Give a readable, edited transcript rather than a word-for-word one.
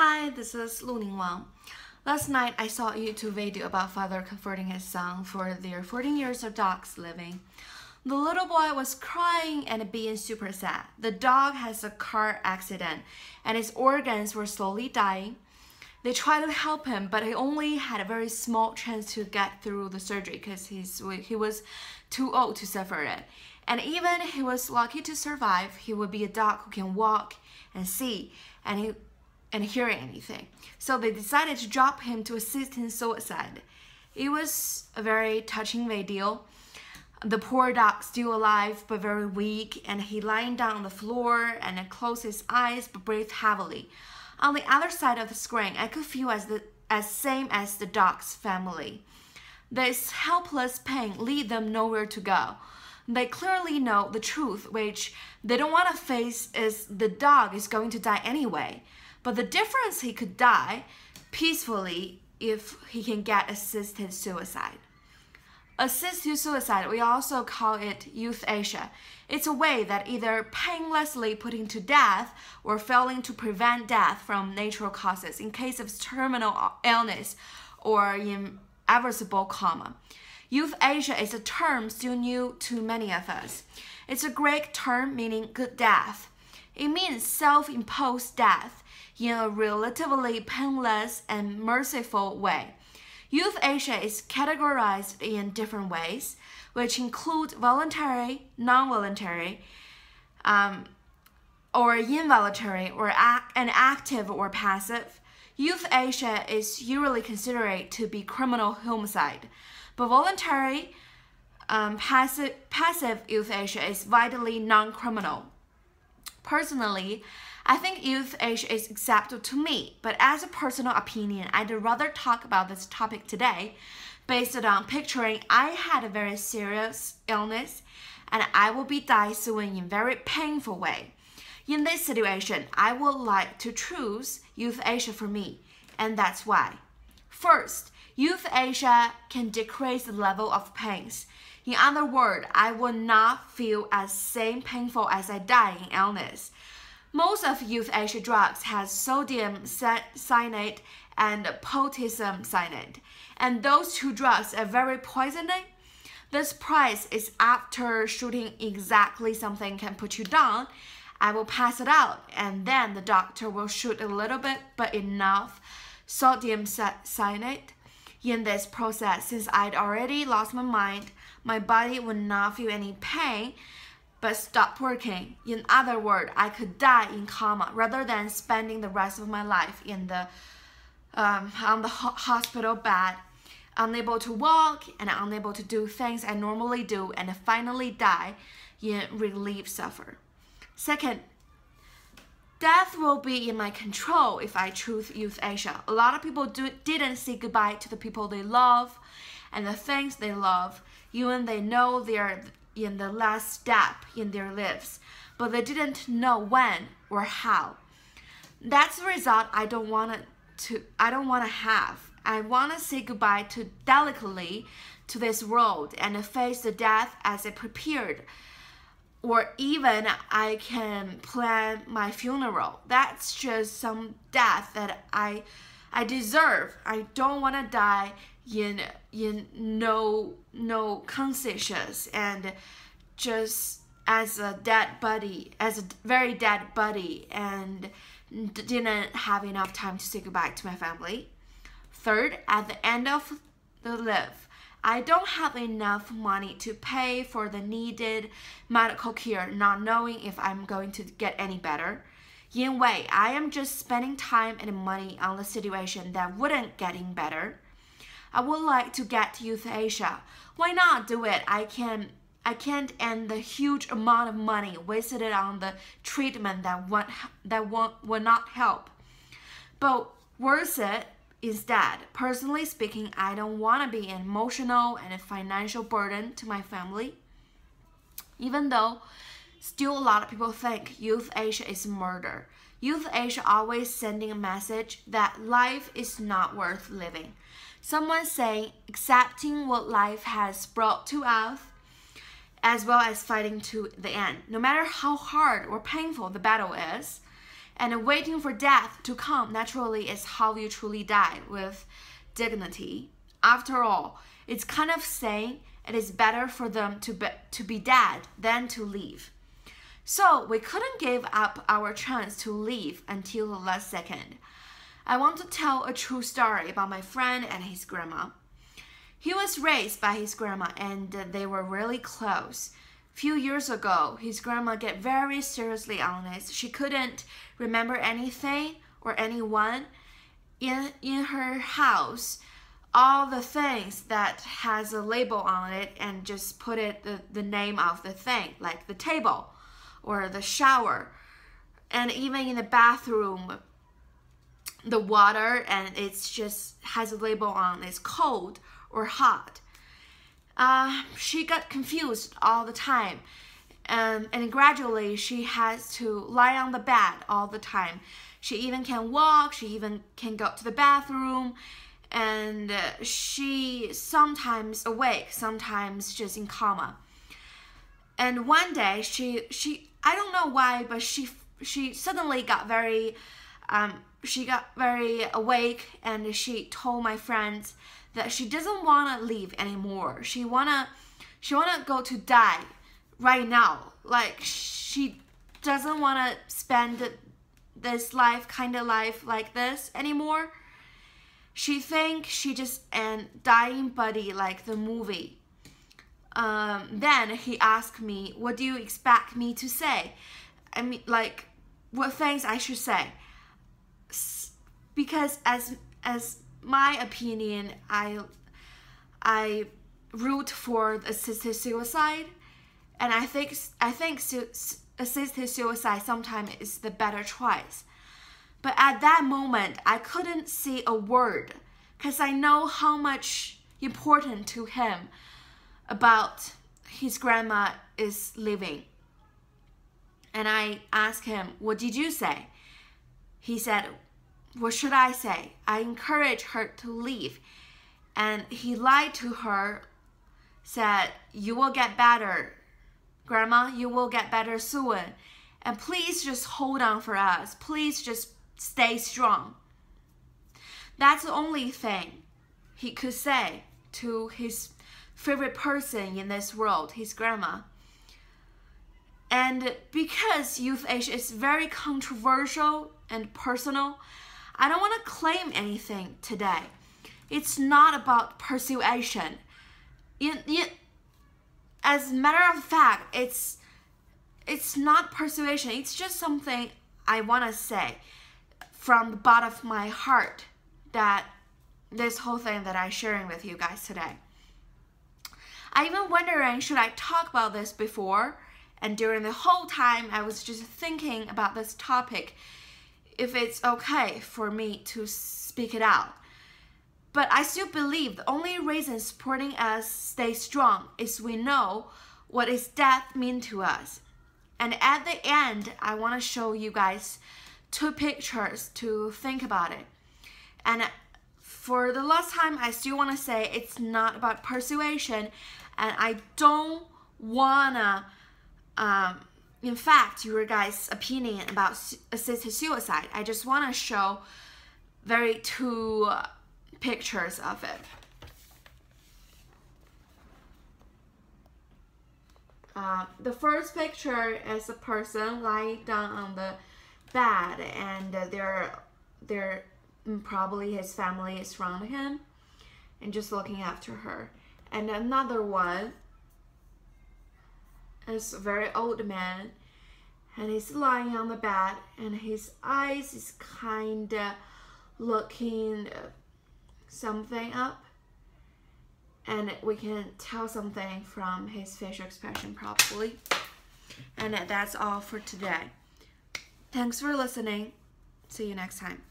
Hi, this is Lu Ning Wang. Last night I saw a YouTube video about father comforting his son for their 14 years of dogs living. The little boy was crying and being super sad. The dog has a car accident and his organs were slowly dying. They tried to help him, but he only had a very small chance to get through the surgery because he was too old to suffer it. And even he was lucky to survive, he would be a dog who can walk and see and hear anything. So they decided to drop him to assist in suicide. It was a very touching video. The poor dog still alive but very weak, and he lying down on the floor and closed his eyes but breathed heavily. On the other side of the screen, I could feel as same as the dog's family. This helpless pain lead them nowhere to go. They clearly know the truth, which they don't want to face is the dog is going to die anyway. But the difference, he could die peacefully if he can get assisted suicide. Assisted suicide, we also call it euthanasia. It's a way that either painlessly putting to death or failing to prevent death from natural causes in case of terminal illness or irreversible coma. Euthanasia is a term still new to many of us. It's a Greek term meaning good death. It means self-imposed death in a relatively painless and merciful way. Euthanasia is categorized in different ways, which include voluntary, non-voluntary, or involuntary, or an active or passive. Euthanasia is usually considered to be criminal homicide, but voluntary, passive euthanasia is vitally non-criminal. Personally, I think euthanasia is acceptable to me, but as a personal opinion, I'd rather talk about this topic today based on picturing I had a very serious illness and I will be die soon in a very painful way. In this situation, I would like to choose euthanasia for me, and that's why. First, euthanasia can decrease the level of pains. In other words, I will not feel as same painful as I die in illness. Most of euthanasia drugs has sodium cyanide and potassium cyanide, and those two drugs are very poisoning. This price is after shooting exactly something can put you down. I will pass it out, and then the doctor will shoot a little bit, but enough sodium cyanide. In this process, since I'd already lost my mind, my body would not feel any pain, but stop working. In other words, I could die in coma rather than spending the rest of my life in the on the hospital bed, unable to walk and unable to do things I normally do, and finally die in relief suffer. Second, death will be in my control if I choose euthanasia. A lot of people didn't say goodbye to the people they love and the things they love, even they know they are in the last step in their lives, but they didn't know when or how. That's the result I don't want to have. I want to say goodbye to delicately to this world and face the death as it prepared. Or even I can plan my funeral. That's just some death that I deserve. I don't want to die in no conscience and just as a dead body, as a very dead body, and didn't have enough time to say goodbye to my family. Third, at the end of the life, I don't have enough money to pay for the needed medical care, not knowing if I'm going to get any better. In a way, I am just spending time and money on the situation that wouldn't getting better. I would like to get euthanasia. Why not do it? I can't end the huge amount of money wasted on the treatment that will not help. But worth it instead. Personally speaking, I don't want to be an emotional and a financial burden to my family. Even though still a lot of people think euthanasia is murder. Euthanasia always sending a message that life is not worth living. Someone saying accepting what life has brought to us, as well as fighting to the end, no matter how hard or painful the battle is. And waiting for death to come naturally is how you truly die, with dignity. After all, it's kind of saying it is better for them to be dead than to live. So we couldn't give up our chance to live until the last second. I want to tell a true story about my friend and his grandma. He was raised by his grandma and they were really close. Few years ago, his grandma got very seriously illness. She couldn't remember anything or anyone in her house. All the things that has a label on it and just put it the name of the thing, like the table or the shower, and even in the bathroom, the water, and it's just has a label on it's cold or hot. She got confused all the time, and gradually she has to lie on the bed all the time. She even can walk, she even can go to the bathroom, and she sometimes awake, sometimes just in coma. And one day she I don't know why, but she suddenly got very awake, and she told my friends that she doesn't want to live anymore. She wanna go to die right now. Like she doesn't want to spend this kind of life like this anymore. She thinks she just an dying body like the movie. Then he asked me, what do you expect me to say? I mean, like, what things I should say? Because as my opinion, I root for assisted suicide, and I think assisted suicide sometimes is the better choice. But at that moment, I couldn't say a word because I know how much important to him about his grandma is living. And I asked him, what did you say? He said, what should I say? I encourage her to leave. And he lied to her, said, you will get better, Grandma, you will get better soon. And please just hold on for us. Please just stay strong. That's the only thing he could say to his favorite person in this world, his grandma. And because euthanasia is very controversial and personal, I don't want to claim anything today. It's not about persuasion. As a matter of fact, it's not persuasion. It's just something I want to say from the bottom of my heart, that this whole thing that I'm sharing with you guys today. I even wondering, should I talk about this before? And during the whole time, I was just thinking about this topic, if it's okay for me to speak it out. But I still believe the only reason supporting us stay strong is we know what is death mean to us. And at the end, I want to show you guys 2 pictures to think about it. And for the last time, I still want to say it's not about persuasion, and I don't wanna in fact your guys' opinion about assisted suicide. I just want to show 2 pictures of it. The first picture is a person lying down on the bed, and they're probably his family is surrounding him and just looking after her. And another one is a very old man, and he's lying on the bed, and his eyes is kinda looking something up, and we can tell something from his facial expression probably. And that's all for today. Thanks for listening. See you next time.